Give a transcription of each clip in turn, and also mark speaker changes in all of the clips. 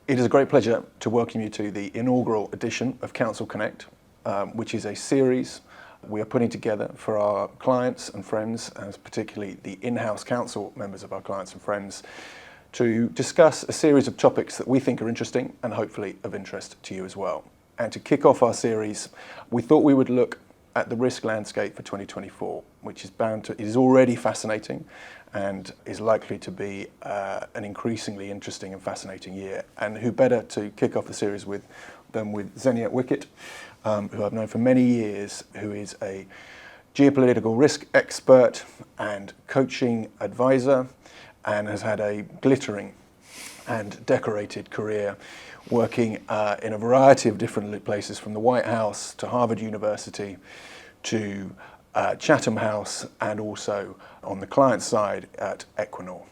Speaker 1: It is a great pleasure to welcome you to the inaugural edition of Counsel Connect, which is a series we are putting together for our clients and friends, and particularly the in-house counsel members of our clients and friends, to discuss a series of topics that we think are interesting and hopefully of interest to you as well. And to kick off our series, we thought we would look at the risk landscape for 2024, which is it is already fascinating and is likely to be an increasingly interesting and fascinating year. And who better to kick off the series than with Xenia Wickett, who I've known for many years, who is a geopolitical risk expert and coaching advisor, and has had a glittering and decorated career working in a variety of different places, from the White House to Harvard University to Chatham House, and also on the client side at Equinor.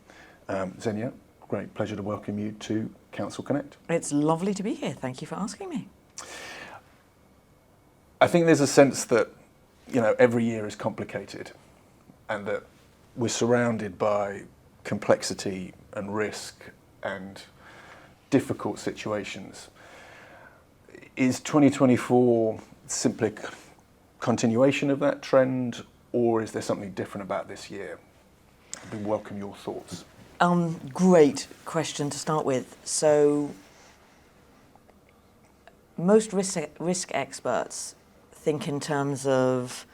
Speaker 1: Xenia, great pleasure to welcome you to Counsel Connect.
Speaker 2: It's lovely to be here. Thank you for asking me.
Speaker 1: I think there's a sense that, every year is complicated and that we're surrounded by complexity and risk and difficult situations. Is 2024 simply a continuation of that trend, or is there something different about this year? We welcome your thoughts.
Speaker 2: Great question to start with. So, most risk experts think in terms of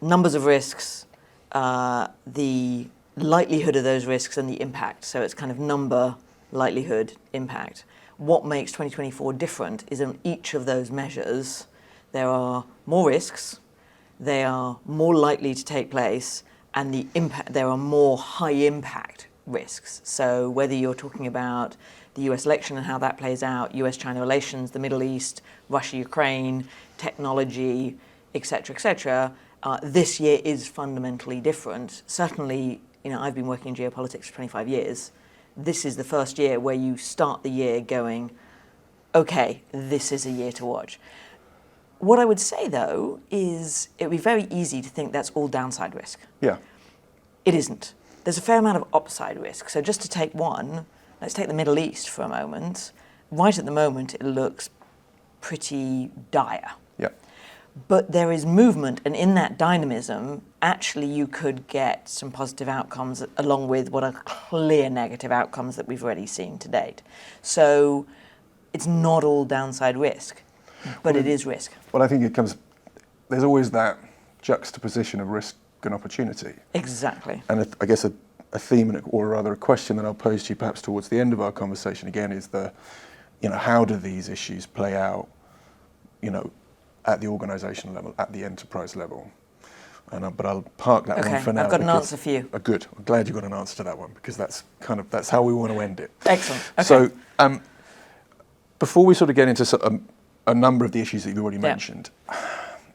Speaker 2: numbers of risks, the likelihood of those risks and the impact. So it's kind of number, likelihood, impact. What makes 2024 different is in each of those measures, there are more risks, they are more likely to take place, and there are more high impact risks. So whether you're talking about the US election and how that plays out, US-China relations, the Middle East, Russia-Ukraine, technology, etc., this year is fundamentally different. Certainly, I've been working in geopolitics for 25 years. This is the first year where you start the year going, okay, this is a year to watch. What I would say, though, is it would be very easy to think that's all downside risk.
Speaker 1: Yeah.
Speaker 2: It isn't. There's a fair amount of upside risk. So just to take one, let's take the Middle East for a moment. Right at the moment, it looks pretty dire.
Speaker 1: Yeah.
Speaker 2: But there is movement, and in that dynamism, actually you could get some positive outcomes along with what are clear negative outcomes that we've already seen to date. So it's not all downside risk, but it is risk.
Speaker 1: Well, I think there's always that juxtaposition of risk and opportunity.
Speaker 2: Exactly.
Speaker 1: And I guess a theme, or rather a question that I'll pose to you perhaps towards the end of our conversation again is how do these issues play out, at the organizational level, at the enterprise level? But I'll park that one for now.
Speaker 2: I've got an answer for you.
Speaker 1: Good. I'm glad you got an answer to that one, because that's how we want to end it.
Speaker 2: Excellent. Okay.
Speaker 1: So before we sort of get into a number of the issues that you already mentioned,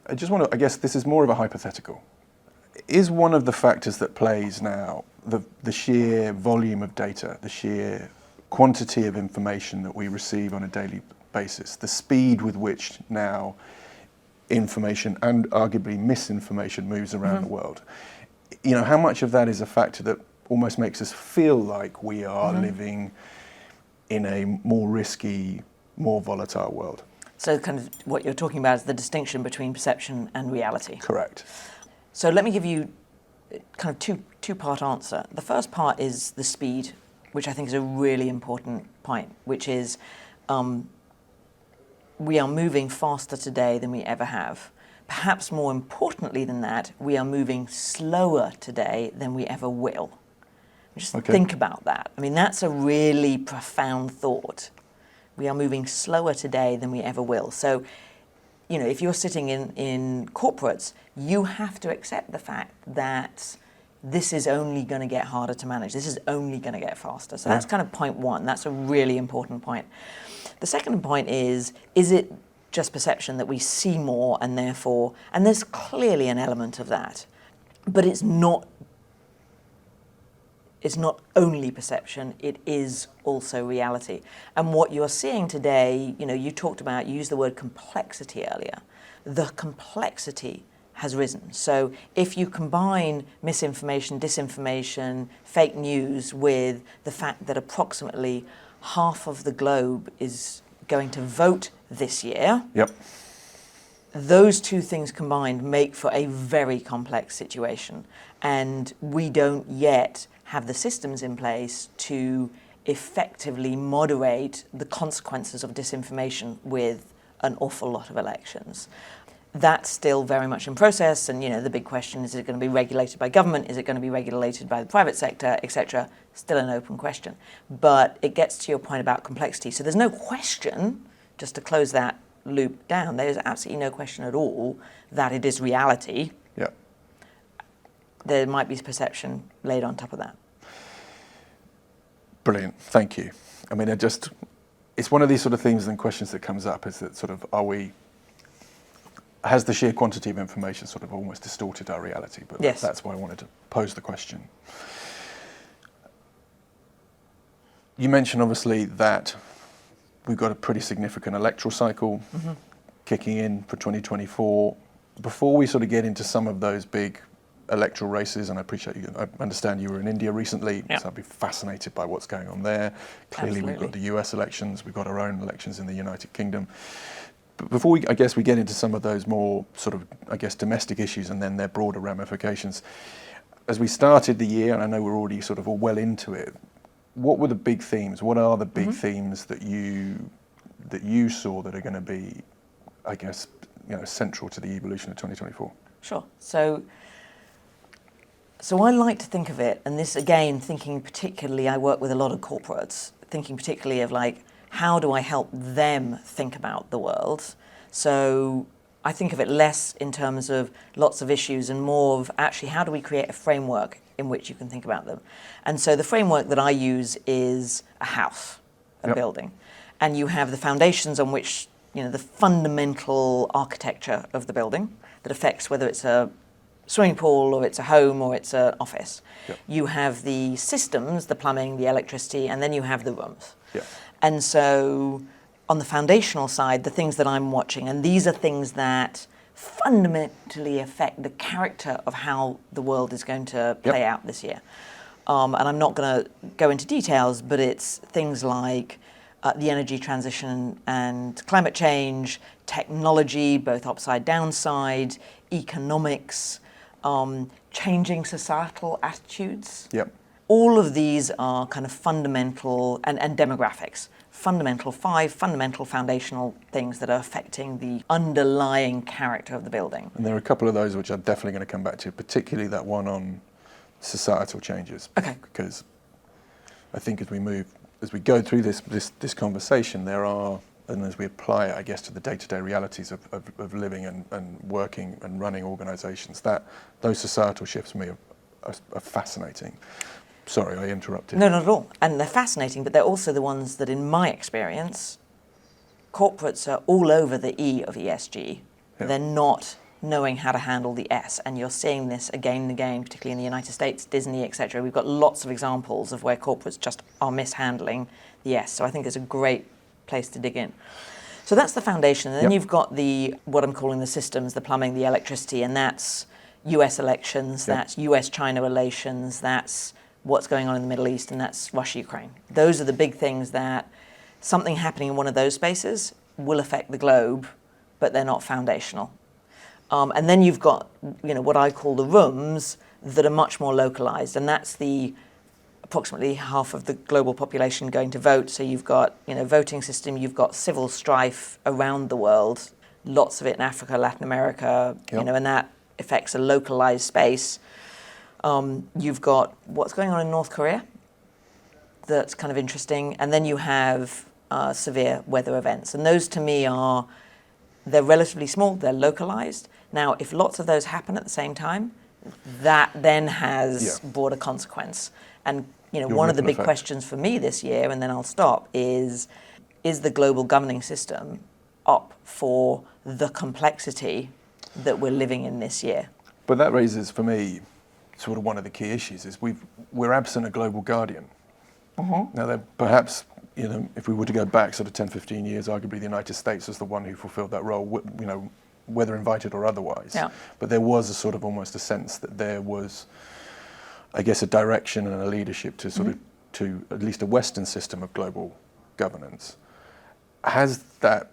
Speaker 1: I just want to, I guess this is more of a hypothetical. Is one of the factors that plays now the sheer volume of data, the sheer quantity of information that we receive on a daily basis, the speed with which now information and arguably misinformation moves around the world? How much of that is a factor that almost makes us feel like we are living in a more risky, more volatile world?
Speaker 2: So kind of what you're talking about is the distinction between perception and reality.
Speaker 1: Correct.
Speaker 2: So let me give you kind of two-part answer. The first part is the speed, which I think is a really important point, which is we are moving faster today than we ever have. Perhaps more importantly than that, we are moving slower today than we ever will. Just think about that. I mean, that's a really profound thought. We are moving slower today than we ever will. So, if you're sitting in corporates, you have to accept the fact that this is only going to get harder to manage. This is only going to get faster. So that's kind of point one. That's a really important point. The second point is it just perception that we see more and therefore, and there's clearly an element of that, but it's not only perception, it is also reality. And what you're seeing today, you used the word complexity earlier. The complexity has risen. So if you combine misinformation, disinformation, fake news with the fact that approximately half of the globe is going to vote this year,
Speaker 1: Yep.
Speaker 2: those two things combined make for a very complex situation. And we don't yet have the systems in place to effectively moderate the consequences of disinformation with an awful lot of elections. That's still very much in process, and the big question is it going to be regulated by government, is it going to be regulated by the private sector, etc. Still an open question. But it gets to your point about complexity. So there's no question, just to close that loop down, there's absolutely no question at all that it is reality.
Speaker 1: Yeah.
Speaker 2: There might be perception laid on top of that.
Speaker 1: Brilliant, thank you. I mean, it's one of these sort of themes and questions that comes up, is that sort of, has the sheer quantity of information sort of almost distorted our reality? But
Speaker 2: yes.
Speaker 1: That's why I wanted to pose the question. You mentioned obviously that we've got a pretty significant electoral cycle kicking in for 2024. Before we sort of get into some of those big electoral races, and I understand you were in India recently,
Speaker 2: Yep.
Speaker 1: so I'd be fascinated by what's going on there. Clearly
Speaker 2: Absolutely.
Speaker 1: we've got the US elections, we've got our own elections in the United Kingdom. But before we get into some of those more sort of, domestic issues and then their broader ramifications, as we started the year, and I know we're already sort of all well into it, what were the big themes? What are the big themes that you saw that are going to be, central to the evolution of 2024?
Speaker 2: Sure. So I like to think of it, and this again, thinking particularly, I work with a lot of corporates, thinking particularly of how do I help them think about the world? So I think of it less in terms of lots of issues and more of actually how do we create a framework in which you can think about them. And so the framework that I use is a house, a
Speaker 1: Yep.
Speaker 2: building. And you have the foundations on which, the fundamental architecture of the building that affects whether it's a swimming pool or it's a home or it's an office.
Speaker 1: Yep.
Speaker 2: You have the systems, the plumbing, the electricity, and then you have the rooms.
Speaker 1: Yeah.
Speaker 2: And so on the foundational side, the things that I'm watching, and these are things that fundamentally affect the character of how the world is going to play out this year. And I'm not going to go into details, but it's things like the energy transition and climate change, technology, both upside, downside, economics, changing societal attitudes.
Speaker 1: Yep.
Speaker 2: All of these are kind of fundamental, and demographics, five fundamental foundational things that are affecting the underlying character of the building.
Speaker 1: And there are a couple of those which I'm definitely going to come back to, particularly that one on societal changes.
Speaker 2: Okay.
Speaker 1: Because I think as we go through this conversation, there are, and as we apply it, I guess, to the day-to-day realities of living and working and running organisations, that those societal shifts for me are fascinating. Sorry, I interrupted.
Speaker 2: No, not at all. And they're fascinating, but they're also the ones that, in my experience, corporates are all over the E of ESG.
Speaker 1: Yeah.
Speaker 2: They're not knowing how to handle the S. And you're seeing this again and again, particularly in the United States, Disney, etc. We've got lots of examples of where corporates just are mishandling the S. So I think it's a great place to dig in. So that's the foundation. And then you've got what I'm calling the systems, the plumbing, the electricity, and that's US elections, that's US-China relations, that's what's going on in the Middle East, and that's Russia-Ukraine. Those are the big things that something happening in one of those spaces will affect the globe, but they're not foundational. And then you've got, what I call the rooms that are much more localized, and that's the approximately half of the global population going to vote. So you've got, voting system, you've got civil strife around the world, lots of it in Africa, Latin America, and that affects a localized space. You've got what's going on in North Korea. That's kind of interesting. And then you have severe weather events. And those to me they're relatively small, they're localized. Now, if lots of those happen at the same time, that then has broader consequence. And one of the big questions for me this year, and then I'll stop, is the global governing system up for the complexity that we're living in this year?
Speaker 1: But that raises, for me, sort of one of the key issues is we're absent a global guardian. Now, perhaps, if we were to go back sort of 10, 15 years, arguably the United States was the one who fulfilled that role, whether invited or otherwise.
Speaker 2: Yeah.
Speaker 1: But there was a sort of almost a sense that there was, I guess, a direction and a leadership to sort of, to at least a Western system of global governance. Has that,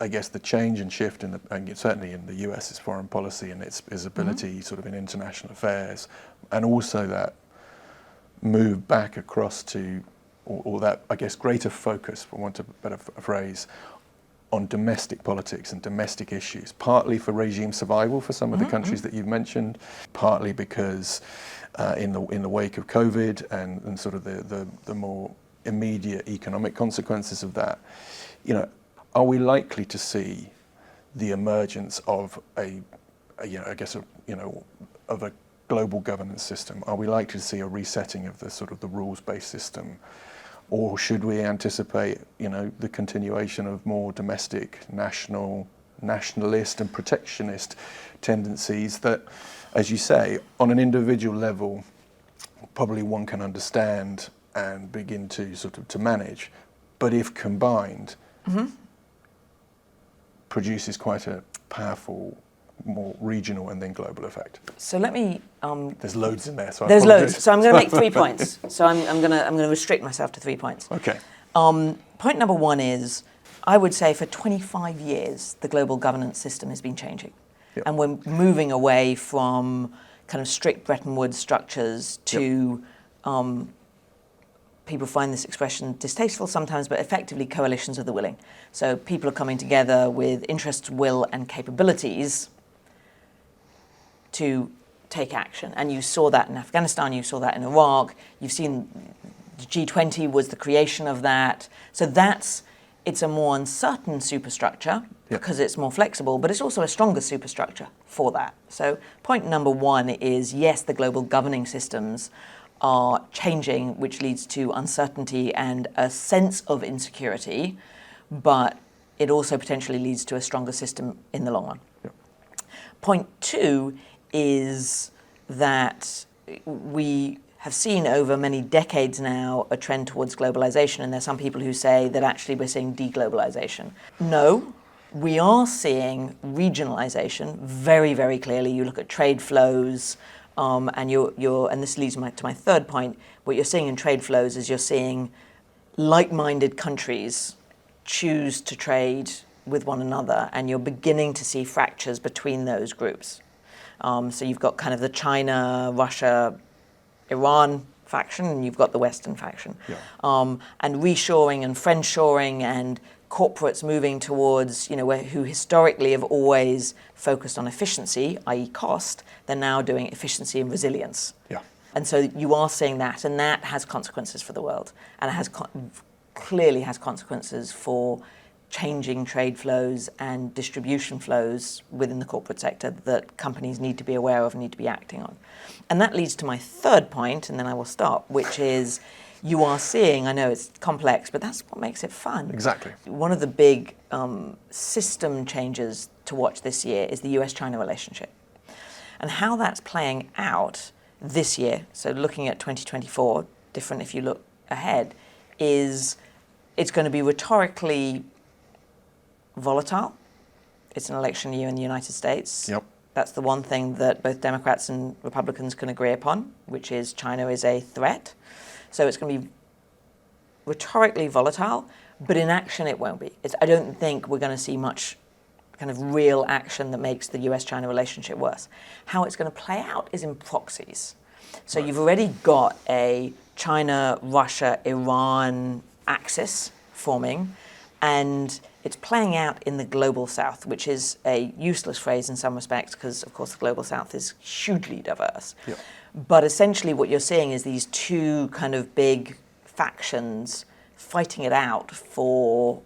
Speaker 1: I guess, the change and shift in and certainly in the US's foreign policy and its ability sort of in international affairs, and also that move back across to, or that, I guess, greater focus, for want of a better phrase, on domestic politics and domestic issues, partly for regime survival for some of the countries that you've mentioned, partly because in the wake of COVID and sort of the more immediate economic consequences of that, you know, are we likely to see the emergence of a global governance system? Are we likely to see a resetting of the sort of the rules-based system? Or should we anticipate, you know, the continuation of more domestic, nationalist and protectionist tendencies that, as you say, on an individual level, probably one can understand and begin to sort of to manage, but if combined, produces quite a powerful, more regional and then global effect.
Speaker 2: So let me.
Speaker 1: There's loads in there. So
Speaker 2: there's loads. So I'm going to make 3 points. So I'm going to restrict myself to 3 points.
Speaker 1: Okay.
Speaker 2: Point number 1 is, I would say for 25 years the global governance system has been changing, and we're moving away from kind of strict Bretton Woods structures to. People find this expression distasteful sometimes, but effectively coalitions of the willing. So people are coming together with interests, will, and capabilities to take action. And you saw that in Afghanistan, you saw that in Iraq, you've seen the G20 was the creation of that. So it's a more uncertain superstructure because it's more flexible, but it's also a stronger superstructure for that. So point number 1 is, yes, the global governing systems are changing, which leads to uncertainty and a sense of insecurity, but it also potentially leads to a stronger system in the long run. Point 2 is that we have seen over many decades now a trend towards globalization, and there's some people who say that actually we're seeing deglobalization. No, we are seeing regionalization very, very clearly. You look at trade flows, and this leads to my 3rd point. What you're seeing in trade flows is you're seeing like-minded countries choose to trade with one another, and you're beginning to see fractures between those groups. So you've got kind of the China, Russia, Iran faction, and you've got the Western faction. And reshoring and friendshoring and corporates moving towards, you know, who historically have always focused on efficiency, i.e. cost, they're now doing efficiency and resilience. And so you are seeing that, and that has consequences for the world, and it has clearly has consequences for changing trade flows and distribution flows within the corporate sector that companies need to be aware of and need to be acting on. And that leads to my 3rd point, and then I will stop, which is you are seeing, I know it's complex, but that's what makes it fun.
Speaker 1: Exactly.
Speaker 2: One of the big system changes to watch this year is the US-China relationship. And how that's playing out this year, so looking at 2024, different if you look ahead, is it's going to be rhetorically volatile. It's an election year in the United States. That's the one thing that both Democrats and Republicans can agree upon, which is China is a threat. So it's going to be rhetorically volatile, but in action it won't be. I don't think we're going to see much kind of real action that makes the US-China relationship worse. How it's going to play out is in proxies. So you've already got a China, Russia, Iran axis forming, and it's playing out in the global south, which is a useless phrase in some respects because, of course, the global south is hugely diverse. But essentially what you're seeing is these 2 kind of big factions fighting it out for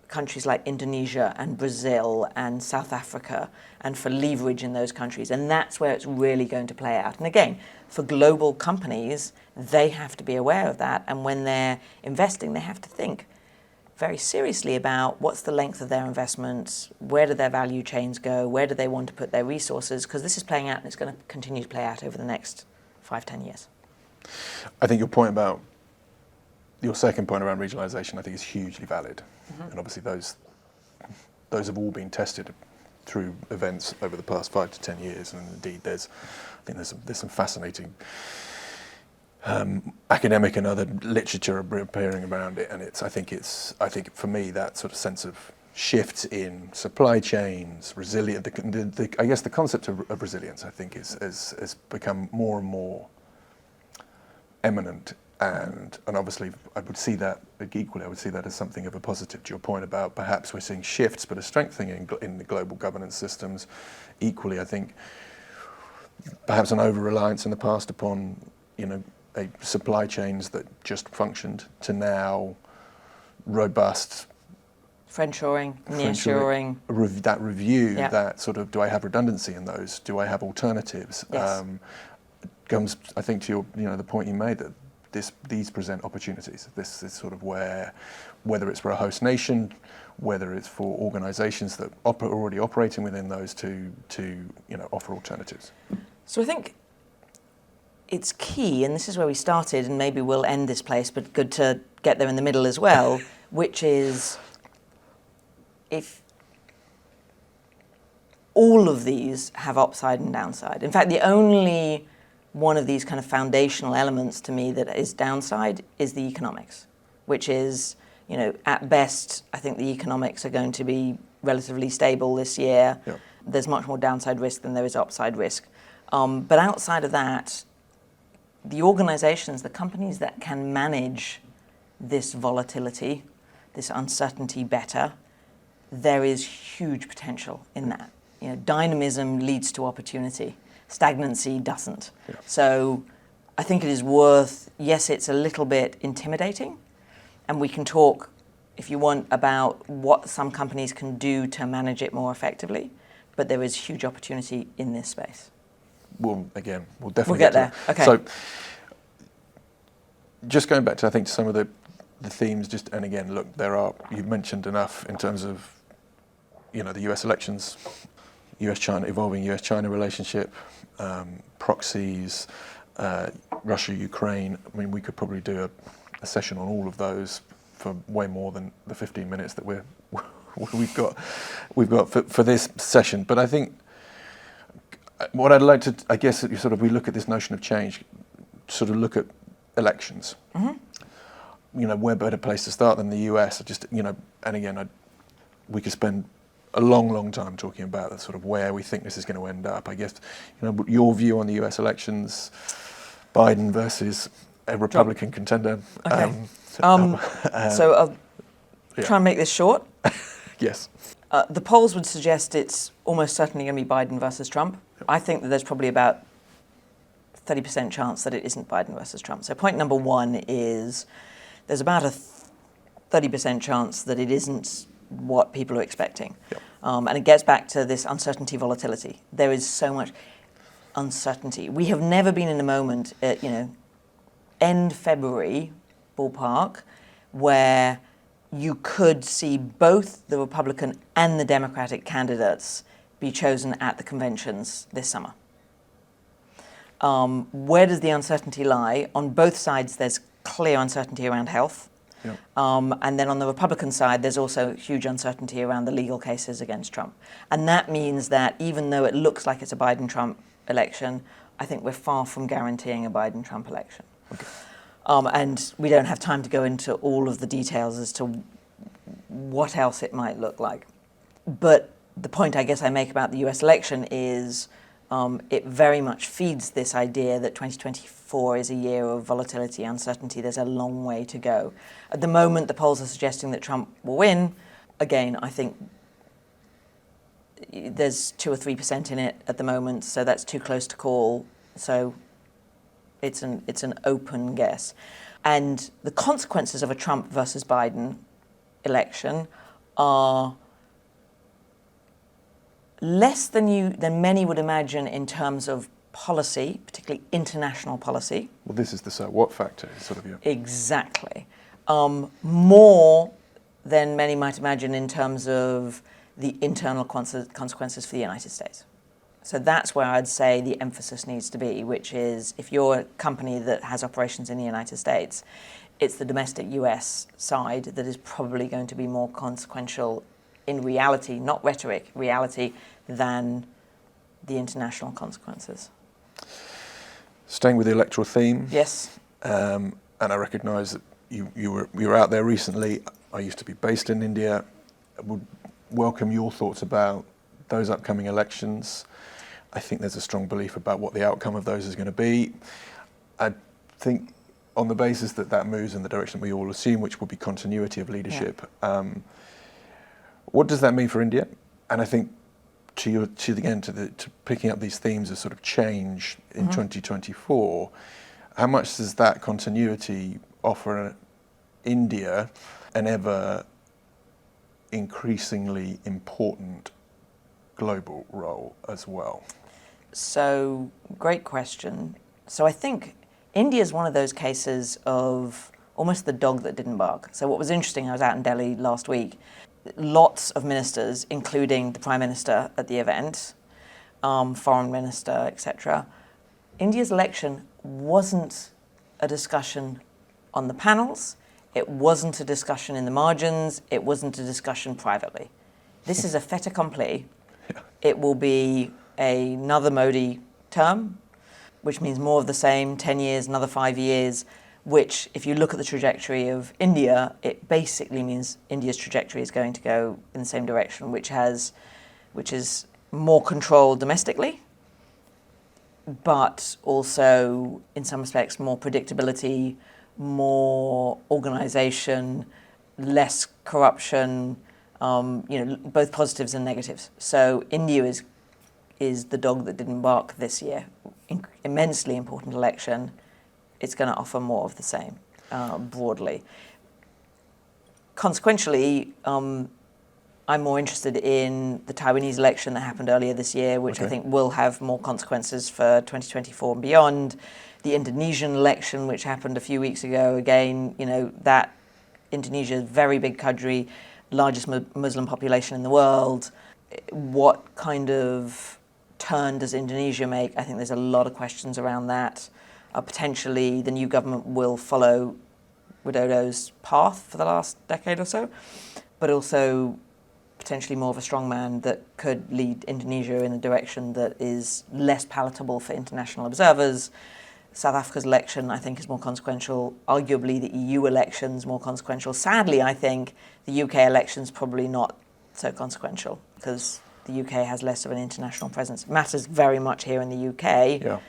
Speaker 2: countries like Indonesia and Brazil and South Africa and for leverage in those countries. And that's where it's really going to play out. And again, for global companies, they have to be aware of that. And when they're investing, they have to think very seriously about what's the length of their investments, where do their value chains go, where do they want to put their resources, because this is playing out and it's going to continue to play out over the next 5-10 years.
Speaker 1: I think your second point around regionalisation, I think is hugely valid. And obviously those have all been tested through events over the past 5 to 10 years, and indeed I think there's some fascinating academic and other literature appearing around it, and I think for me that sort of sense of shift in supply chains, resilient. I guess the concept of resilience, I think, has become more and more eminent, and obviously I would see that as something of a positive. To your point about perhaps we're seeing shifts, but a strengthening in the global governance systems. Equally, I think perhaps an over-reliance in the past upon supply chains that just functioned to now robust.
Speaker 2: Friendshoring, nearshoring.
Speaker 1: That review,
Speaker 2: Yeah.
Speaker 1: that sort of, do I have redundancy in those? Do I have alternatives?
Speaker 2: Yes.
Speaker 1: Comes, I think, to your, the point you made that these present opportunities. This is sort of where, whether it's for a host nation, whether it's for organisations that are already operating within those to offer alternatives.
Speaker 2: So I think it's key, and this is where we started, and maybe we'll end this place, but good to get there in the middle as well, which is if all of these have upside and downside. In fact, the only one of these kind of foundational elements to me that is downside is the economics, which is, at best, I think the economics are going to be relatively stable this year.
Speaker 1: Yeah.
Speaker 2: There's much more downside risk than there is upside risk. But outside of that, the organizations, the companies that can manage this volatility, this uncertainty better, there is huge potential in that. Dynamism leads to opportunity. Stagnancy doesn't.
Speaker 1: Yeah.
Speaker 2: So I think it is worth, yes, it's a little bit intimidating, and we can talk, if you want, about what some companies can do to manage it more effectively, but there is huge opportunity in this space.
Speaker 1: We'll definitely
Speaker 2: We'll get there.
Speaker 1: to
Speaker 2: Okay.
Speaker 1: So, just going back to, I think, some of the themes, and again, look, you've mentioned enough in terms of, the US elections, evolving US-China relationship, proxies, Russia, Ukraine. I mean, we could probably do a session on all of those for way more than the 15 minutes that we've got for this session. But I think what I'd like to, I guess, we look at this notion of change, sort of look at elections. Mm-hmm. Where better place to start than the US? And again, we could spend a long, long time talking about that sort of where we think this is going to end up. I guess, your view on the US elections, Biden versus a Republican contender.
Speaker 2: Okay. So I'll try and make this short.
Speaker 1: Yes.
Speaker 2: The polls would suggest it's almost certainly going to be Biden versus Trump. Yep. I think that there's probably about 30% chance that it isn't Biden versus Trump. So point number one is there's about a 30% chance that it isn't what people are expecting.
Speaker 1: Yep.
Speaker 2: And it gets back to this uncertainty volatility. There is so much uncertainty. We have never been in a moment at, end February, ballpark, where you could see both the Republican and the Democratic candidates be chosen at the conventions this summer. Where does the uncertainty lie? On both sides, there's clear uncertainty around health.
Speaker 1: Yep.
Speaker 2: And then on the Republican side, there's also huge uncertainty around the legal cases against Trump. And that means that even though it looks like it's a Biden-Trump election, I think we're far from guaranteeing a Biden-Trump election.
Speaker 1: Okay.
Speaker 2: And we don't have time to go into all of the details as to what else it might look like. But the point I guess I make about the US election is it very much feeds this idea that 2024 is a year of volatility, uncertainty. There's a long way to go. At the moment, the polls are suggesting that Trump will win. Again, I think there's 2 or 3% in it at the moment, so that's too close to call. So it's an open guess. And the consequences of a Trump versus Biden election are less than many would imagine in terms of policy, particularly international policy.
Speaker 1: Well, this is the so what factor, sort of.
Speaker 2: Exactly. More than many might imagine in terms of the internal consequences for the United States. So that's where I'd say the emphasis needs to be, which is if you're a company that has operations in the United States, it's the domestic US side that is probably going to be more consequential in reality, not rhetoric, reality, than the international consequences.
Speaker 1: Staying with the electoral theme.
Speaker 2: Yes.
Speaker 1: And I recognise that you were out there recently. I used to be based in India. I would welcome your thoughts about those upcoming elections. I think there's a strong belief about what the outcome of those is going to be. I think on the basis that that moves in the direction we all assume, which will be continuity of leadership, what does that mean for India? And I think to picking up these themes of sort of change in 2024, how much does that continuity offer India an ever increasingly important global role as well?
Speaker 2: So, great question. So I think India is one of those cases of almost the dog that didn't bark. So what was interesting, I was out in Delhi last week, lots of ministers, including the Prime Minister at the event, Foreign Minister, etc. India's election wasn't a discussion on the panels, it wasn't a discussion in the margins, it wasn't a discussion privately. This is a fait accompli. It will be another Modi term, which means more of the same, 10 years, another 5 years, which, if you look at the trajectory of India, it basically means India's trajectory is going to go in the same direction, which is more control domestically, but also, in some respects, more predictability, more organisation, less corruption, both positives and negatives. So India is the dog that didn't bark this year. Immensely important election. It's going to offer more of the same, broadly. Consequentially, I'm more interested in the Taiwanese election that happened earlier this year, which I think will have more consequences for 2024 and beyond. The Indonesian election, which happened a few weeks ago, again, that Indonesia is a very big country, largest Muslim population in the world. What kind of turn does Indonesia make? I think there's a lot of questions around that. Potentially, the new government will follow Widodo's path for the last decade or so, but also potentially more of a strongman that could lead Indonesia in a direction that is less palatable for international observers. South Africa's election, I think, is more consequential. Arguably, the EU election's more consequential. Sadly, I think the UK election's probably not so consequential because the UK has less of an international presence. It matters very much here in the UK.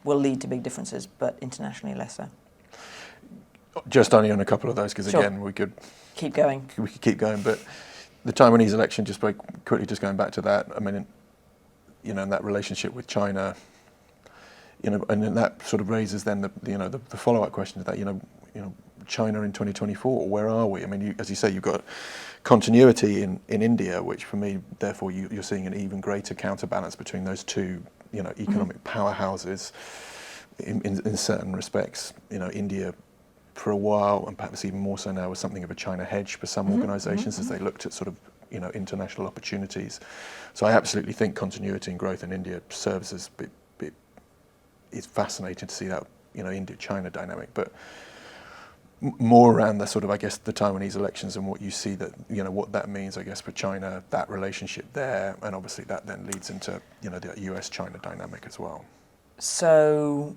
Speaker 2: Will lead to big differences, but internationally less so.
Speaker 1: Just only on a couple of those, because again, we could
Speaker 2: keep going.
Speaker 1: We could keep going, but the Taiwanese election, just very quickly, just going back to that. I mean, in that relationship with China, and then that sort of raises then the follow-up question to that. China in 2024, where are we? I mean, as you say, you've got continuity in India, which for me, therefore, you're seeing an even greater counterbalance between those two, economic powerhouses. In certain respects, India, for a while, and perhaps even more so now, was something of a China hedge for some organisations as they looked at sort of international opportunities. So I absolutely think continuity and growth in India serves as it's fascinating to see that India-China dynamic, but more around the sort of, I guess, the Taiwanese elections and what you see that what that means, I guess, for China, that relationship there, and obviously that then leads into the US-China dynamic as well.
Speaker 2: So.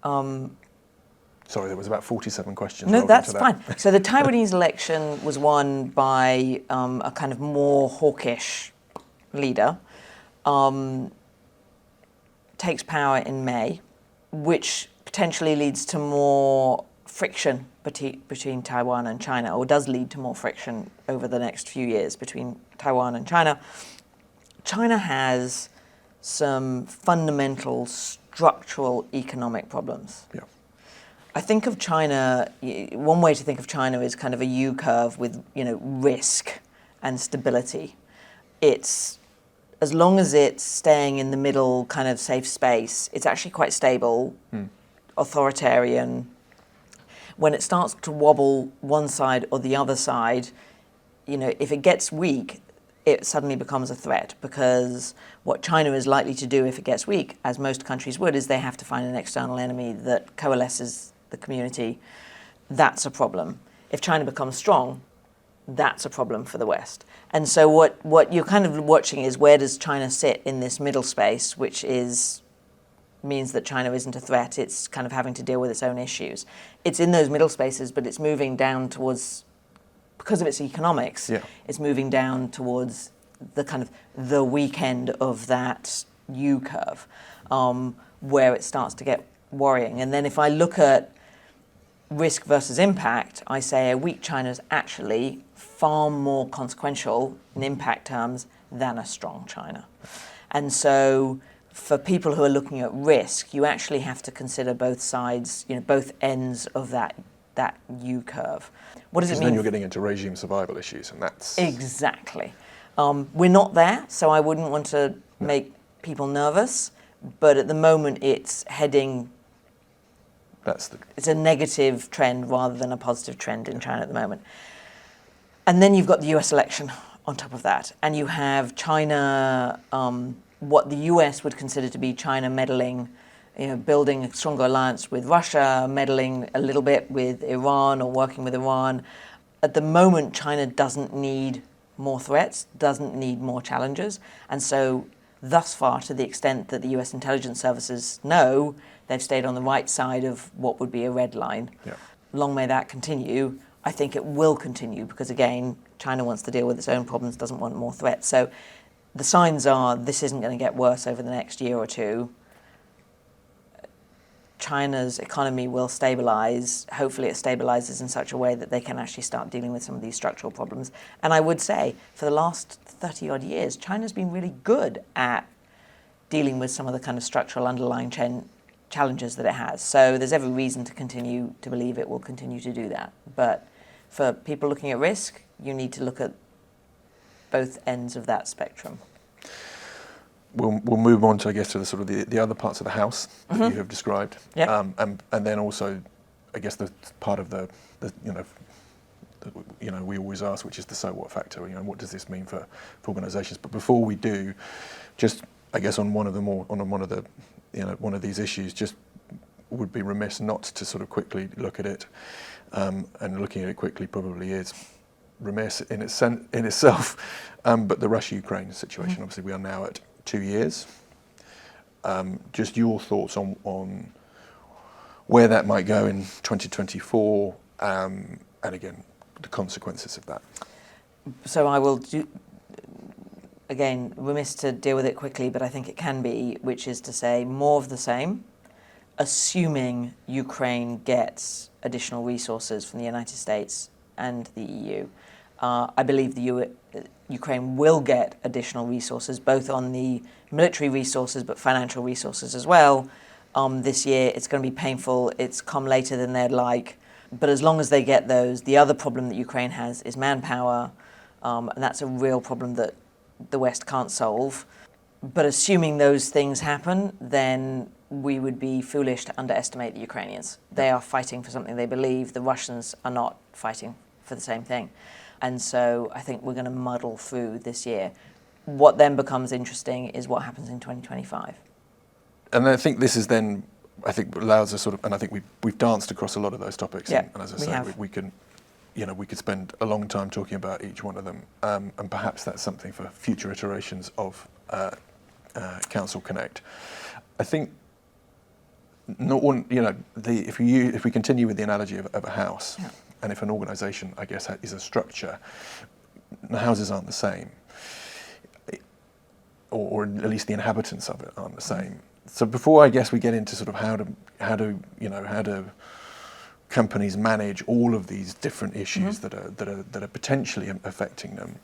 Speaker 1: Sorry, there was about 47 questions.
Speaker 2: No, that's fine. So the Taiwanese election was won by a kind of more hawkish leader. Takes power in May, which potentially leads to more friction between Taiwan and China, or does lead to more friction over the next few years between Taiwan and China. China has some fundamental structural economic problems.
Speaker 1: Yeah.
Speaker 2: I think of China, one way to think of China is kind of a U-curve with, risk and stability. It's, as long as it's staying in the middle kind of safe space, it's actually quite stable, authoritarian. When it starts to wobble one side or the other side, if it gets weak, it suddenly becomes a threat, because what China is likely to do if it gets weak, as most countries would, is they have to find an external enemy that coalesces the community. That's a problem. If China becomes strong, that's a problem for the West. And so what you're kind of watching is, where does China sit in this middle space, which means that China isn't a threat, it's kind of having to deal with its own issues. It's in those middle spaces, but it's moving down towards, because of its economics, it's moving down towards the kind of the weak end of that U curve, where it starts to get worrying. And then if I look at risk versus impact, I say a weak China is actually far more consequential in impact terms than a strong China. And so for people who are looking at risk, you actually have to consider both sides, both ends of that U curve. What does it mean?
Speaker 1: Then you're getting into regime survival issues, and that's...
Speaker 2: Exactly. We're not there, so I wouldn't want to make people nervous, but at the moment it's heading... It's a negative trend rather than a positive trend in China at the moment. And then you've got the US election on top of that, and you have China... what the US would consider to be China meddling, building a stronger alliance with Russia, meddling a little bit with Iran or working with Iran. At the moment, China doesn't need more threats, doesn't need more challenges. And so thus far, to the extent that the US intelligence services know, they've stayed on the right side of what would be a red line.
Speaker 1: Yeah.
Speaker 2: Long may that continue. I think it will continue because, again, China wants to deal with its own problems, doesn't want more threats. So the signs are this isn't going to get worse over the next year or two. China's economy will stabilize. Hopefully it stabilizes in such a way that they can actually start dealing with some of these structural problems. And I would say for the last 30-odd years, China's been really good at dealing with some of the kind of structural underlying challenges that it has. So there's every reason to continue to believe it will continue to do that. But for people looking at risk, you need to look at both ends of that spectrum.
Speaker 1: We'll move on to, I guess, to the sort of the other parts of the house that you have described, and then also, I guess, the part of the we always ask, which is the so what factor. What does this mean for organisations? But before we do, just I guess on one of these issues, just would be remiss not to sort of quickly look at it, and looking at it quickly probably is remiss in itself, but the Russia-Ukraine situation, obviously we are now at 2 years. Just your thoughts on where that might go in 2024, and again, the consequences of that.
Speaker 2: So I will again, remiss to deal with it quickly, but I think it can be, which is to say more of the same, assuming Ukraine gets additional resources from the United States and the EU. I believe Ukraine will get additional resources, both on the military resources, but financial resources as well. This year, it's going to be painful. It's come later than they'd like. But as long as they get those, the other problem that Ukraine has is manpower, and that's a real problem that the West can't solve. But assuming those things happen, then we would be foolish to underestimate the Ukrainians. They are fighting for something they believe. The Russians are not fighting for the same thing. And so I think we're going to muddle through this year. What then becomes interesting is what happens in 2025.
Speaker 1: And I think this is then, allows us and I think we've danced across a lot of those topics.
Speaker 2: Yeah,
Speaker 1: and as I say, we could spend a long time talking about each one of them. And perhaps that's something for future iterations of Counsel Connect. I think if we continue with the analogy of a house, and if an organisation, I guess, is a structure, the houses aren't the same, or at least the inhabitants of it aren't the same. So before I guess we get into sort of how do companies manage all of these different issues that are potentially affecting them,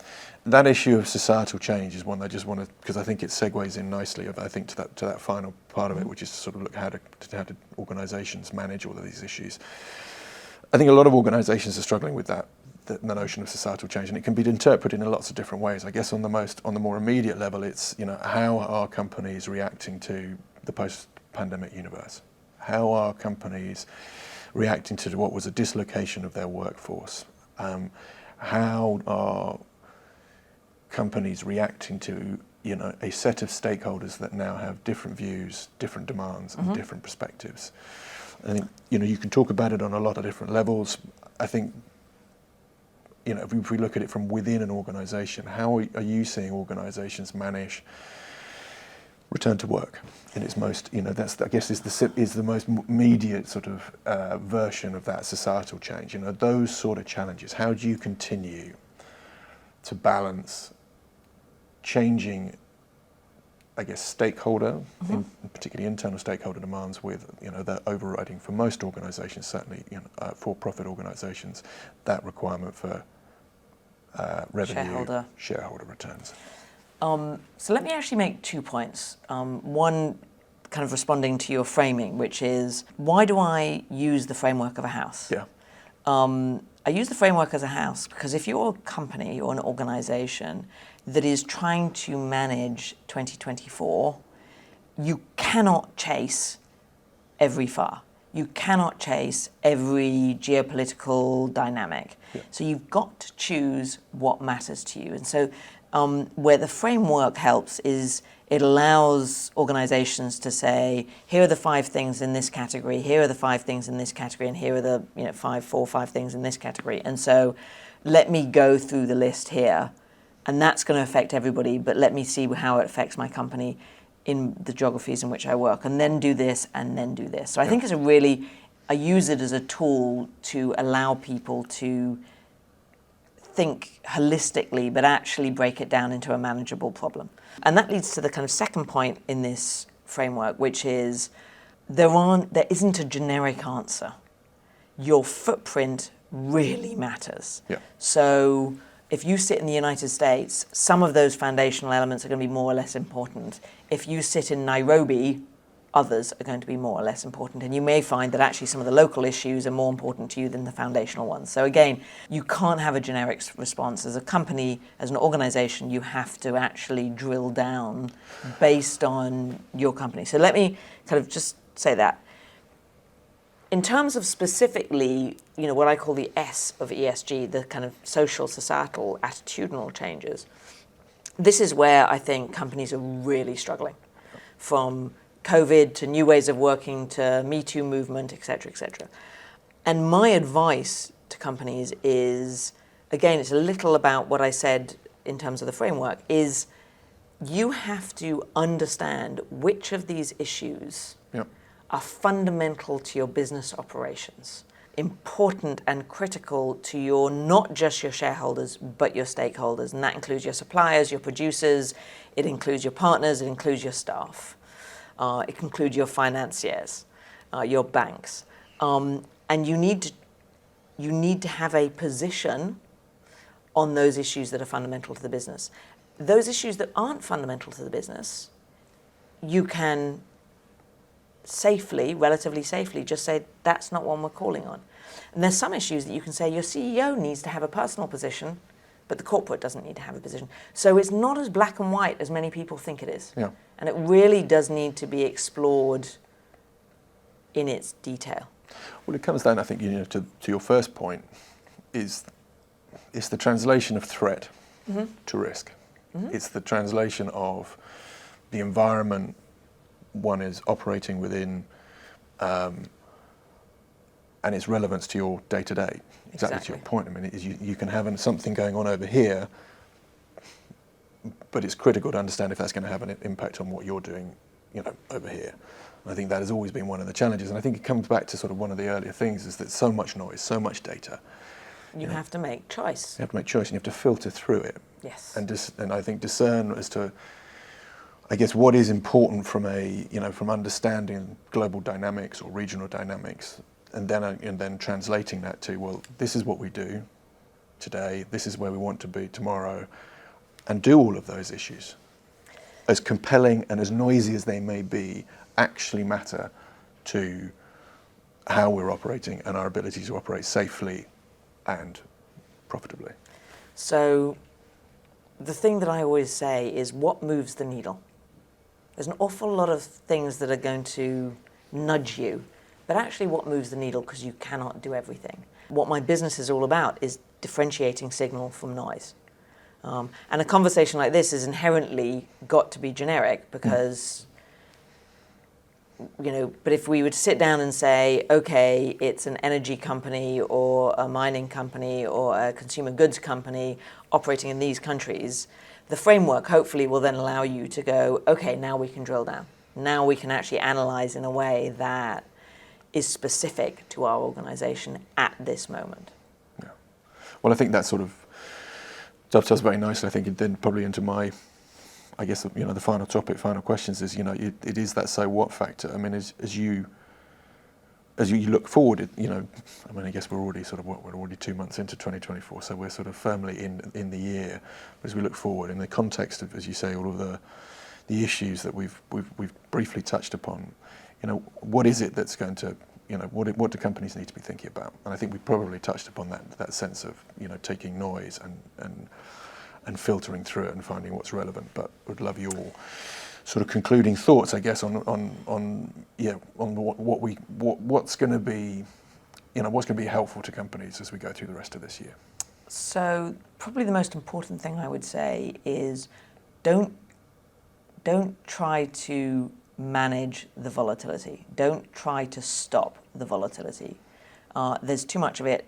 Speaker 1: that issue of societal change is one I just want to, because I think it segues in nicely, I think, to that final part of it, which is to sort of look how do organisations manage all of these issues. I think a lot of organisations are struggling with the notion of societal change, and it can be interpreted in lots of different ways. I guess on the more immediate level, it's how are companies reacting to the post-pandemic universe? How are companies reacting to what was a dislocation of their workforce? How are companies reacting to a set of stakeholders that now have different views, different demands, and different perspectives? I think you can talk about it on a lot of different levels. I think if we look at it from within an organisation, how are you seeing organisations manage return to work in its most, that's, I guess, is the most immediate sort of version of that societal change. Those sort of challenges. How do you continue to balance changing, I guess, stakeholder, particularly internal stakeholder demands, with that overriding for most organisations, certainly for-profit organisations, that requirement for revenue, shareholder returns.
Speaker 2: So let me actually make 2 points. One, kind of responding to your framing, which is, why do I use the framework of a house?
Speaker 1: Yeah.
Speaker 2: I use the framework as a house because if you're a company or an organisation that is trying to manage 2024, you cannot chase every fire. You cannot chase every geopolitical dynamic.
Speaker 1: Yeah.
Speaker 2: So you've got to choose what matters to you. And so where the framework helps is it allows organizations to say, here are the 5 things in this category, here are the 5 things in this category, and here are the 4 or 5 things in this category. And so let me go through the list here, and that's going to affect everybody, but let me see how it affects my company in the geographies in which I work, and then do this, and then do this. So I think I use it as a tool to allow people to think holistically, but actually break it down into a manageable problem. And that leads to the kind of second point in this framework, which is there isn't a generic answer. Your footprint really matters.
Speaker 1: Yeah.
Speaker 2: So if you sit in the United States, some of those foundational elements are going to be more or less important. If you sit in Nairobi, others are going to be more or less important. And you may find that actually some of the local issues are more important to you than the foundational ones. So again, you can't have a generic response. As a company, as an organization, you have to actually drill down based on your company. So let me kind of just say that. In terms of specifically, what I call the S of ESG, the kind of social, societal, attitudinal changes, this is where I think companies are really struggling, from COVID to new ways of working to Me Too movement, et cetera, et cetera. And my advice to companies is, again, it's a little about what I said in terms of the framework, is you have to understand which of these issues are fundamental to your business operations, important and critical to not just your shareholders, but your stakeholders. And that includes your suppliers, your producers, it includes your partners, it includes your staff. It can include your financiers, your banks. And you need to have a position on those issues that are fundamental to the business. Those issues that aren't fundamental to the business, you can relatively safely, just say, that's not one we're calling on. And there's some issues that you can say your CEO needs to have a personal position, but the corporate doesn't need to have a position. So it's not as black and white as many people think it is.
Speaker 1: Yeah.
Speaker 2: And it really does need to be explored in its detail.
Speaker 1: Well, it comes down, I think, to your first point, it's the translation of threat to risk. It's the translation of the environment one is operating within and its relevance to your day-to-day. Exactly to your point. I mean, you can have something going on over here, but it's critical to understand if that's going to have an impact on what you're doing, over here. And I think that has always been one of the challenges. And I think it comes back to sort of one of the earlier things, is that so much noise, so much data.
Speaker 2: You have to make choice.
Speaker 1: You have to make choice, and you have to filter through it.
Speaker 2: Yes.
Speaker 1: And I think discern as to, I guess, what is important from from understanding global dynamics or regional dynamics, and then translating that to, well, this is what we do today, this is where we want to be tomorrow, and do all of those issues, as compelling and as noisy as they may be, actually matter to how we're operating and our ability to operate safely and profitably.
Speaker 2: So the thing that I always say is, what moves the needle? There's an awful lot of things that are going to nudge you, but actually what moves the needle, because you cannot do everything. What my business is all about is differentiating signal from noise. And a conversation like this is inherently got to be generic, because but if we were to sit down and say, okay, it's an energy company or a mining company or a consumer goods company operating in these countries, the framework hopefully will then allow you to go, okay, now we can drill down. Now we can actually analyze in a way that is specific to our organization at this moment.
Speaker 1: Yeah. Well, I think that sort of dovetails very nicely, I think, then probably into my, I guess, the final topic, final questions is, it is that so what factor. I mean, as you look forward, I guess we're already we're already 2 months into 2024, so we're sort of firmly in the year. But as we look forward, in the context of, as you say, all of the issues that we've briefly touched upon, what is it that's going to, what do companies need to be thinking about? And I think we probably touched upon that sense of, taking noise and filtering through it and finding what's relevant. But would love your sort of concluding thoughts, I guess, on what's going to be, what's going to be helpful to companies as we go through the rest of this year.
Speaker 2: So probably the most important thing I would say is don't try to manage the volatility. Don't try to stop the volatility. There's too much of it.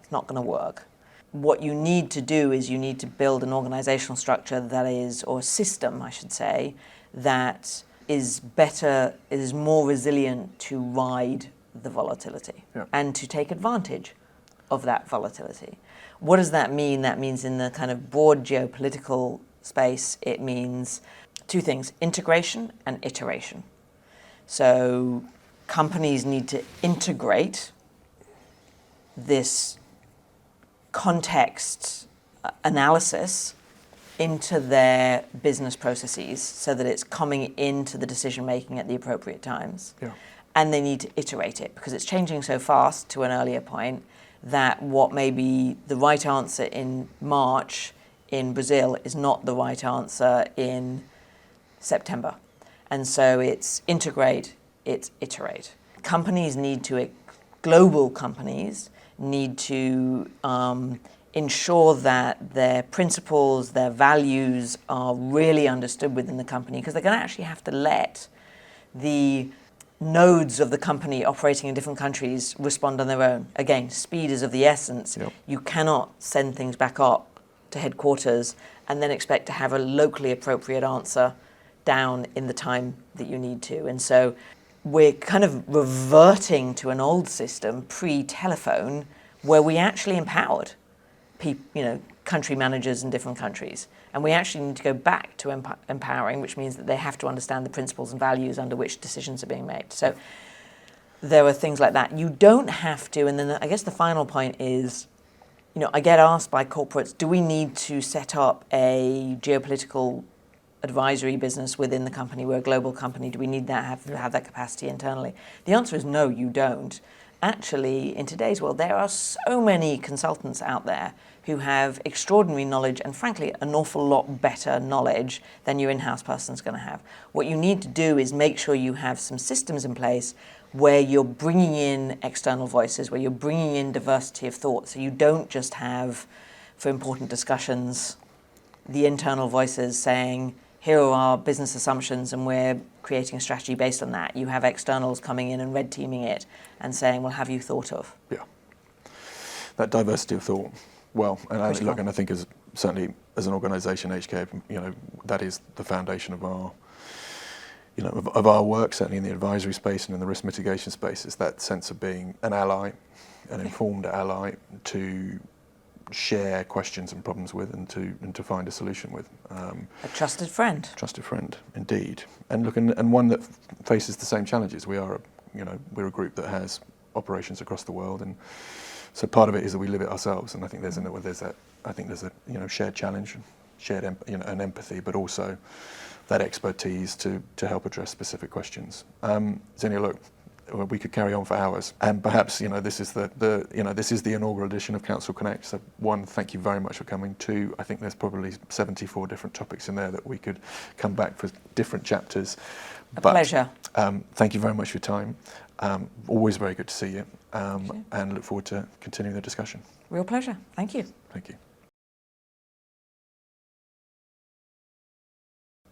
Speaker 2: It's not going to work. What you need to do is you need to build an organizational structure that is, or a system, I should say, that is better, is more resilient to ride the volatility and to take advantage of that volatility. What does that mean? That means in the kind of broad geopolitical space, it means two things: integration and iteration. So companies need to integrate this context analysis into their business processes so that it's coming into the decision making at the appropriate times. Yeah. And they need to iterate it because it's changing so fast, to an earlier point, that what may be the right answer in March in Brazil is not the right answer in September. And so it's integrate, it's iterate. Companies need to, global companies need to ensure that their principles, their values are really understood within the company, because they're going to actually have to let the nodes of the company operating in different countries respond on their own. Again, speed is of the essence. Yep. You cannot send things back up to headquarters and then expect to have a locally appropriate answer down in the time that you need to. And so we're kind of reverting to an old system, pre-telephone, where we actually empowered country managers in different countries. And we actually need to go back to empowering, which means that they have to understand the principles and values under which decisions are being made. So there are things like that. You don't have to, and then I guess the final point is, I get asked by corporates, do we need to set up a geopolitical advisory business within the company? We're a global company. Do we need that, have that capacity internally? The answer is no, you don't. Actually, in today's world, there are so many consultants out there who have extraordinary knowledge and, frankly, an awful lot better knowledge than your in-house person's going to have. What you need to do is make sure you have some systems in place where you're bringing in external voices, where you're bringing in diversity of thought, so you don't just have, for important discussions, the internal voices saying, here are our business assumptions and we're creating a strategy based on that. You have externals coming in and red teaming it and saying, well, have you thought of? Yeah.
Speaker 1: That diversity of thought. Well, and I think certainly as an organisation, HKA, that is the foundation of our, of our work, certainly in the advisory space and in the risk mitigation space, is that sense of being an ally, an informed ally to share questions and problems with, and to find a solution with.
Speaker 2: A trusted friend.
Speaker 1: Trusted friend, indeed. And look, and one that faces the same challenges. We are, we're a group that has operations across the world, and so part of it is that we live it ourselves. And I think there's a shared challenge, shared an empathy, but also that expertise to help address specific questions. Xenia, look, we could carry on for hours, and perhaps this is this is the inaugural edition of Counsel Connect. So one, thank you very much for coming. Two, I think there's probably 74 different topics in there that we could come back for different chapters.
Speaker 2: A pleasure.
Speaker 1: Thank you very much for your time. Always very good to see you, and look forward to continuing the discussion.
Speaker 2: Real pleasure. Thank you.
Speaker 1: Thank you.